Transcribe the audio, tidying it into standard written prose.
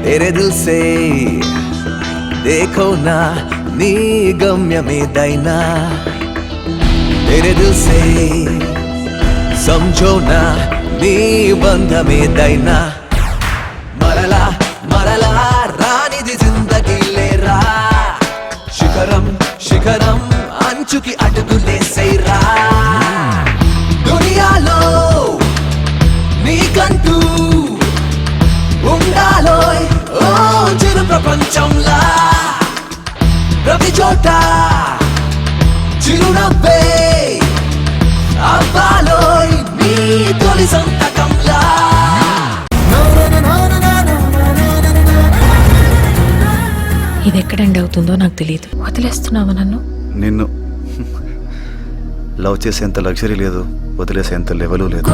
तेरे दिल से देखो ना नी गम्यमेदैना तेरे दिल से समझो ना नी बंधमेदैना मरला मरला रानिदी जिंदगी लेरा शिखरम शिखरम अंचुकी अटुकुलेसेरा दुनियालो నీకంటూ ఉండాలోయ్ ఓ చిరు ప్రపంచంలా ప్రతి చోట చిరునవ్వే అవ్వాలోయ్ నీ తొలి సంతకంలా ఇది ఎక్కడండి అవుతుందో నాకు తెలియదు. వదిలేస్తున్నావా నన్ను? నిన్ను లవ్ చేసేంత లగ్జరీ లేదు, వదిలేసేంత లెవెలు లేదు.